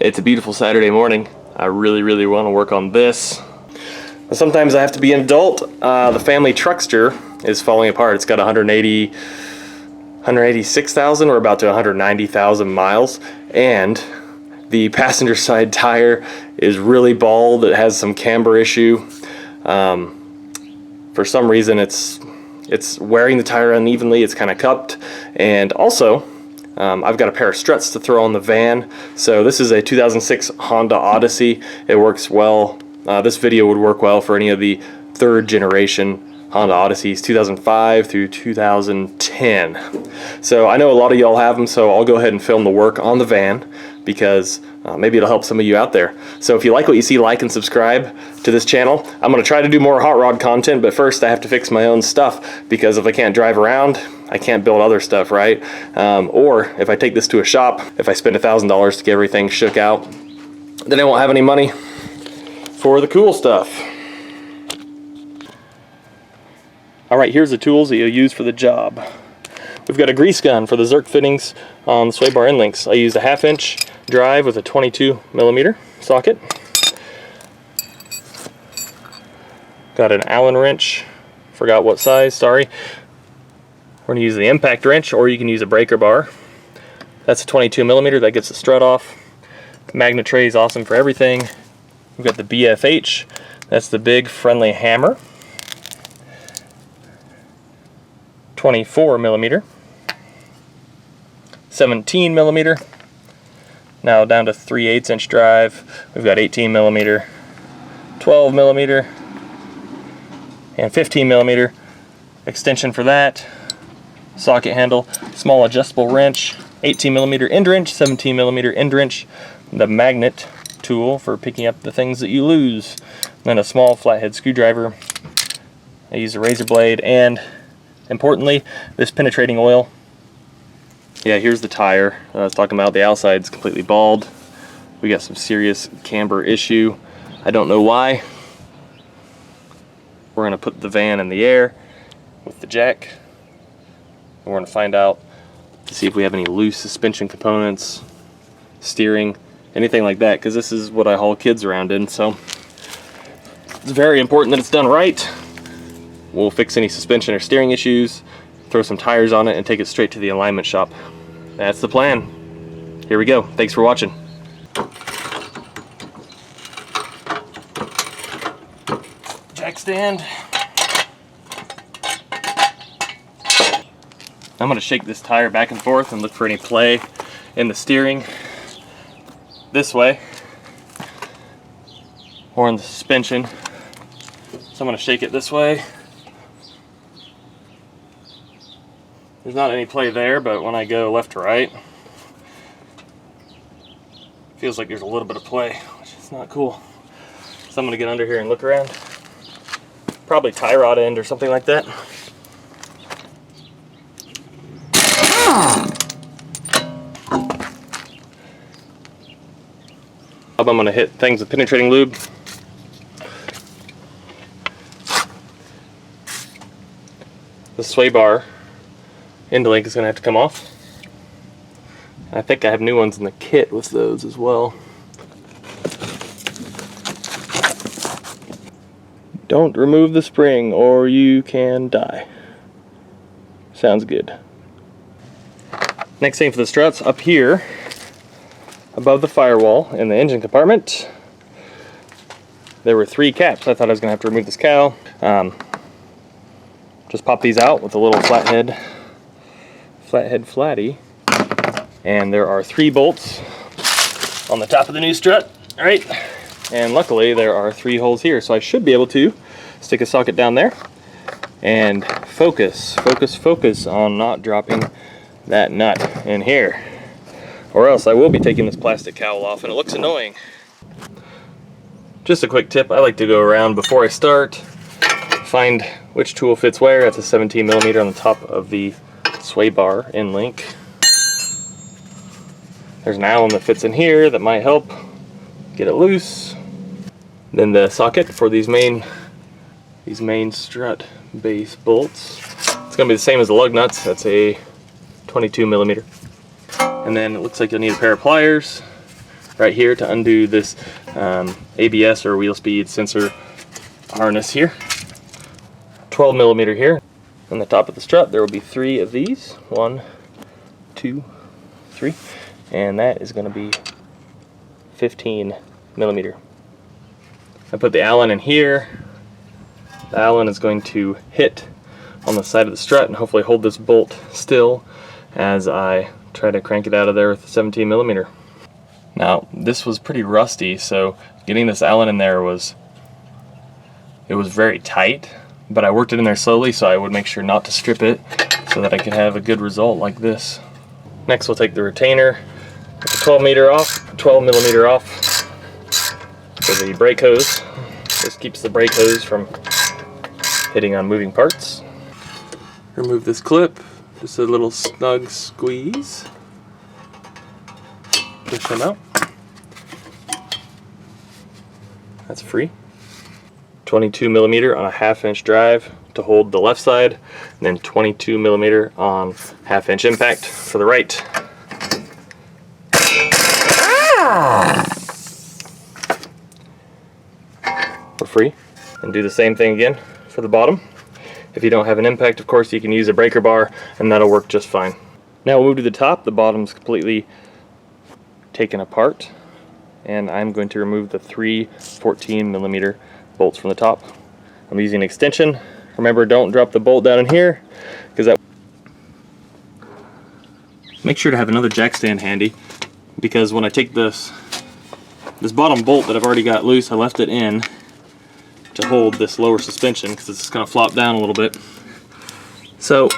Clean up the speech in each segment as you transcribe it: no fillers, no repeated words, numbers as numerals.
It's a beautiful Saturday morning. I really want to work on this. Sometimes I have to be an adult. The family truckster is falling apart. It's got 186,000. We're about to 190,000 miles, and the passenger side tire is really bald. It has some camber issue. For some reason, it's wearing the tire unevenly. It's kind of cupped, and also I've got a pair of struts to throw on the van. So this is a 2006 Honda Odyssey. It works well. This video would work well for any of the third generation Honda Odysseys, 2005 through 2010. So I know a lot of y'all have them, so I'll go ahead and film the work on the van because maybe it'll help some of you out there. So if you like what you see, like and subscribe to this channel. I'm going to try to do more hot rod content, but first I have to fix my own stuff, because if I can't drive around, I can't build other stuff, right? Or if I take this to a shop, if I spend $1,000 to get everything shook out, then I won't have any money for the cool stuff. Alright, here's the tools that you'll use for the job. We've got a grease gun for the Zerk fittings on the sway bar end links. I used a 1/2 inch drive with a 22mm socket. Got an Allen wrench, forgot what size, sorry. We're going to use the impact wrench, or you can use a breaker bar. That's a 22mm, that gets the strut off. The magnet tray is awesome for everything. We've got the BFH, that's the big friendly hammer. 24mm, 17mm, now down to 3/8 inch drive. We've got 18mm, 12mm, and 15mm extension for that. Socket handle, small adjustable wrench, 18mm end wrench, 17mm end wrench, the magnet tool for picking up the things that you lose, then a small flathead screwdriver. I use a razor blade, and importantly, this penetrating oil. Yeah, here's the tire. I was talking about the outside's completely bald. We got some serious camber issue. I don't know why. We're going to put the van in the air with the jack. We're going to find out to see if we have any loose suspension components, steering, anything like that, because this is what I haul kids around in, so it's very important that it's done right. We'll fix any suspension or steering issues, throw some tires on it, and take it straight to the alignment shop. That's the plan. Here we go. Thanks for watching. Jack stand. I'm going to shake this tire back and forth and look for any play in the steering this way or in the suspension. So I'm going to shake it this way. There's not any play there, but when I go left to right, feels like there's a little bit of play, which is not cool. So I'm going to get under here and look around. Probably tie rod end or something like that. I'm going to hit things with penetrating lube. The sway bar end link is going to have to come off. I think I have new ones in the kit with those as well. Don't remove the spring or you can die. Sounds good. Next thing for the struts, up here above the firewall in the engine compartment, there were 3 caps. I thought I was going to have to remove this cowl. Just pop these out with a little flathead flatty, and there are 3 bolts on the top of the new strut, right? And luckily there are 3 holes here, so I should be able to stick a socket down there and focus on not dropping that nut in here, or else I will be taking this plastic cowl off and it looks annoying. Just a quick tip, I like to go around before I start, find which tool fits where. That's a 17mm on the top of the sway bar end link. There's an Allen that fits in here that might help get it loose. Then the socket for these main strut base bolts. It's going to be the same as the lug nuts. That's a 22mm. And then it looks like you'll need a pair of pliers, right here to undo this ABS or wheel speed sensor harness here. 12 millimeter here. On the top of the strut there will be 3 of these. 1, 2, 3, and that is going to be 15 millimeter. I put the Allen in here. The Allen is going to hit on the side of the strut and hopefully hold this bolt still as I try to crank it out of there with a 17 millimeter. Now this was pretty rusty, so getting this Allen in there was very tight, but I worked it in there slowly so I would make sure not to strip it so that I could have a good result like this. Next we'll take the retainer, get the 12 millimeter off for the brake hose. This keeps the brake hose from hitting on moving parts. Remove this clip, just a little snug squeeze. Push them out. That's free. 22 millimeter on a 1/2 inch drive to hold the left side, and then 22 millimeter on 1/2 inch impact for the right. For free. And do the same thing again for the bottom. If you don't have an impact, of course, you can use a breaker bar and that'll work just fine. Now we'll move to the top. The bottom's completely taken apart, and I'm going to remove the 3 14 millimeter bolts from the top. I'm using an extension. Remember, don't drop the bolt down in here, because that. Make sure to have another jack stand handy, because when I take this bottom bolt that I've already got loose, I left it in to hold this lower suspension because it's going to flop down a little bit. So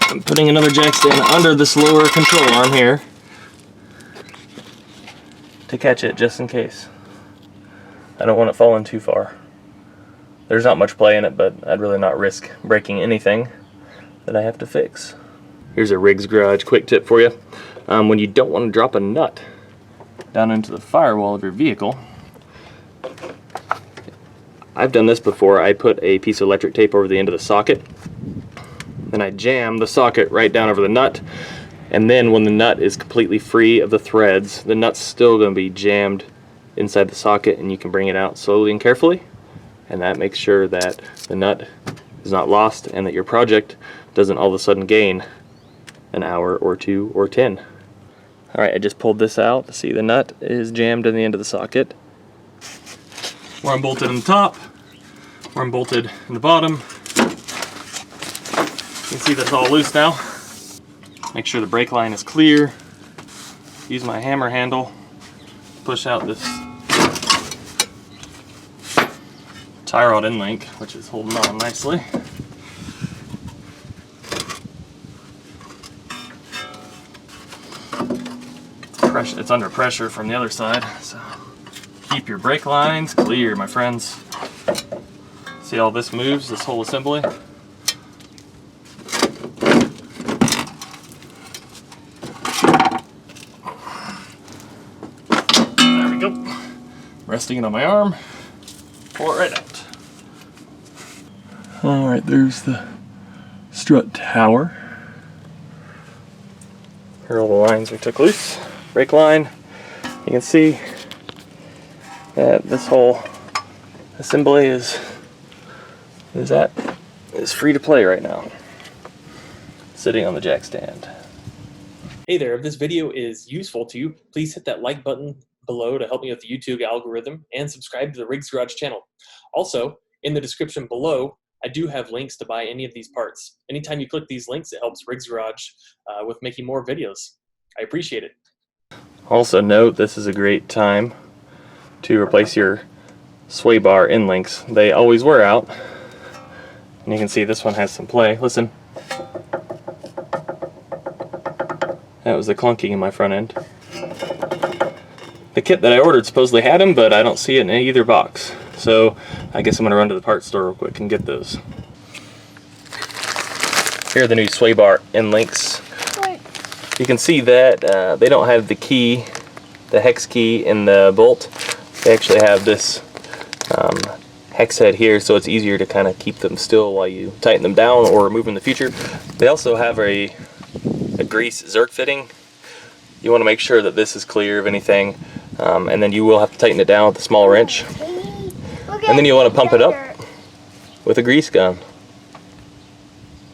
I'm putting another jack stand under this lower control arm here to catch it just in case. I don't want it falling too far. There's not much play in it, but I'd really not risk breaking anything that I have to fix. Here's a Riggs Garage quick tip for you. When you don't want to drop a nut down into the firewall of your vehicle, I've done this before. I put a piece of electric tape over the end of the socket, then I jam the socket right down over the nut, and then when the nut is completely free of the threads, the nut's still going to be jammed inside the socket, and you can bring it out slowly and carefully, and that makes sure that the nut is not lost and that your project doesn't all of a sudden gain an hour or 2 or 10. Alright, I just pulled this out. See, the nut is jammed in the end of the socket. Where I'm bolted in the top, where I'm bolted in the bottom. You can see that's all loose now. Make sure the brake line is clear. Use my hammer handle to push out this tie rod end link, which is holding on nicely. It's under pressure from the other side, so keep your brake lines clear, my friends. See how this moves, this whole assembly? There we go. Resting it on my arm. Pull it right out. Alright, there's the strut tower. Here are all the lines we took loose. Brake line. You can see that this whole assembly is free to play right now, sitting on the jack stand. Hey there, if this video is useful to you, please hit that like button below to help me with the YouTube algorithm, and subscribe to the Riggs Garage channel. Also, in the description below, I do have links to buy any of these parts. Anytime you click these links, it helps Riggs Garage with making more videos. I appreciate it. Also note, this is a great time to replace your sway bar end links. They always wear out. And you can see this one has some play. Listen. That was the clunking in my front end. The kit that I ordered supposedly had them, but I don't see it in either box. So I guess I'm going to run to the parts store real quick and get those. Here are the new sway bar end links. You can see that they don't have the key, the hex key in the bolt. They actually have this hex head here, so it's easier to kind of keep them still while you tighten them down or remove them in the future. They also have a grease zerk fitting. You want to make sure that this is clear of anything and then you will have to tighten it down with a small wrench. And then you want to pump it up with a grease gun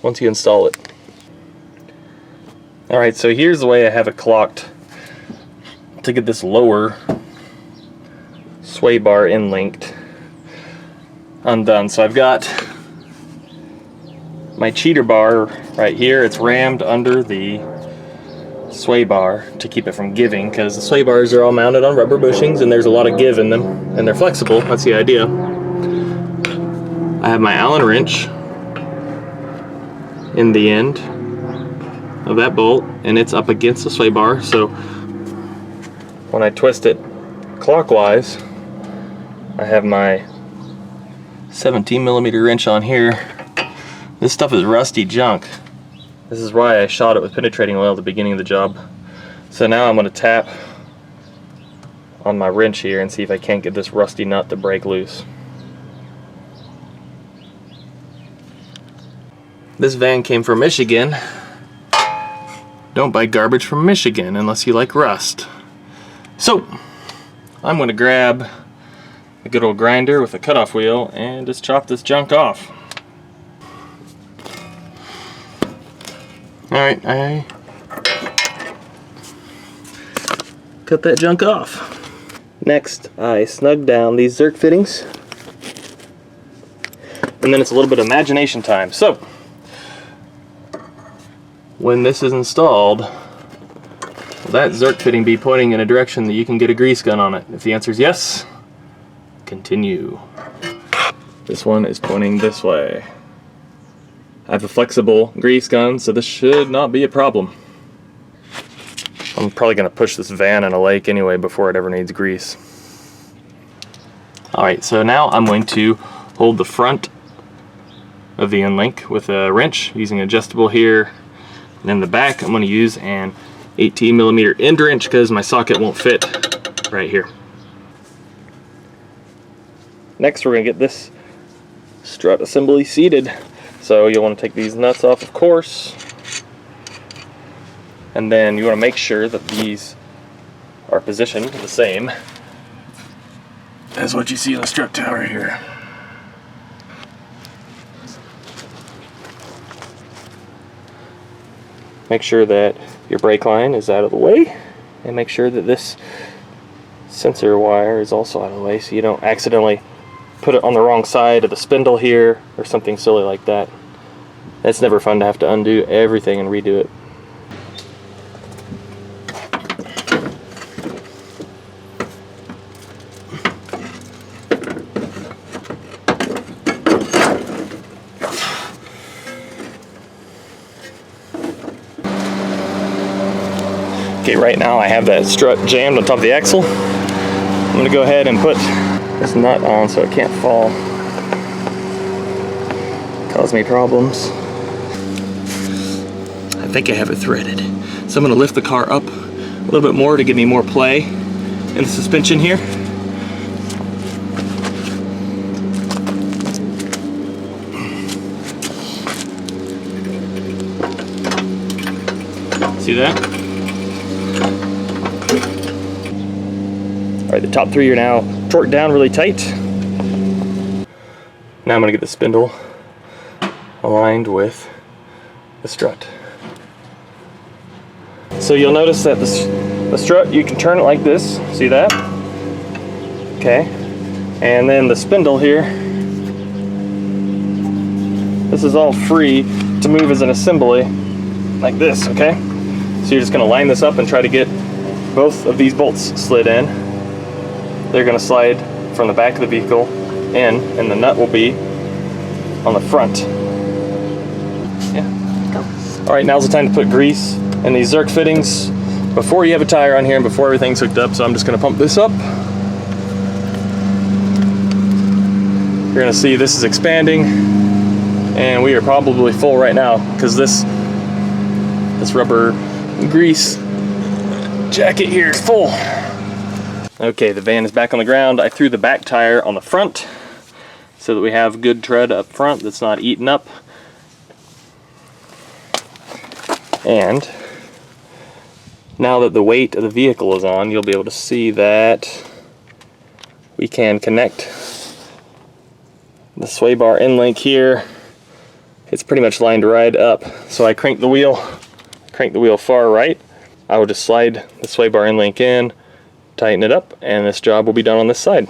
once you install it. Alright, so here's the way I have it clocked to get this lower sway bar in linked undone. So I've got my cheater bar right here. It's rammed under the sway bar to keep it from giving, because the sway bars are all mounted on rubber bushings and there's a lot of give in them, and they're flexible. That's the idea. I have my Allen wrench in the end of that bolt, and it's up against the sway bar, so when I twist it clockwise, I have my 17mm wrench on here. This stuff is rusty junk. This is why I shot it with penetrating oil at the beginning of the job. So now I'm going to tap on my wrench here and see if I can't get this rusty nut to break loose. This van came from Michigan. Don't buy garbage from Michigan unless you like rust. So I'm going to grab a good old grinder with a cutoff wheel and just chop this junk off. Alright, I cut that junk off. Next, I snug down these Zerk fittings, and then it's a little bit of imagination time. So, when this is installed, will that Zerk fitting be pointing in a direction that you can get a grease gun on it? If the answer is yes, continue. This one is pointing this way. I have a flexible grease gun, so this should not be a problem. I'm probably going to push this van in a lake anyway before it ever needs grease. Alright, so now I'm going to hold the front of the end link with a wrench using an adjustable here. And in the back, I'm going to use an 18mm end wrench because my socket won't fit right here. Next, we're going to get this strut assembly seated. So you'll want to take these nuts off, of course, and then you want to make sure that these are positioned the same as what you see in the strut tower here. Make sure that your brake line is out of the way, and make sure that this sensor wire is also out of the way so you don't accidentally put it on the wrong side of the spindle here or something silly like that. It's never fun to have to undo everything and redo it. Okay, right now I have that strut jammed on top of the axle. I'm going to go ahead and put this nut on so it can't fall, cause me problems. I think I have it threaded, so I'm going to lift the car up a little bit more to give me more play in the suspension here. See that? Alright, the top three are now torqued down really tight. Now I'm going to get the spindle aligned with the strut. So you'll notice that the strut, you can turn it like this. See that? Okay. And then the spindle here, this is all free to move as an assembly like this, okay? So you're just going to line this up and try to get both of these bolts slid in. They're going to slide from the back of the vehicle in, and the nut will be on the front. Yeah. Go. Alright, now's the time to put grease in these Zerk fittings before you have a tire on here and before everything's hooked up. So I'm just going to pump this up. You're going to see this is expanding, and we are probably full right now because this rubber grease jacket here is full. Okay, the van is back on the ground. I threw the back tire on the front so that we have good tread up front that's not eaten up. And Now that the weight of the vehicle is on, you'll be able to see that we can connect the sway bar end link here. It's pretty much lined right up. So I crank the wheel far right. I will just slide the sway bar end link in, tighten it up, and this job will be done on this side.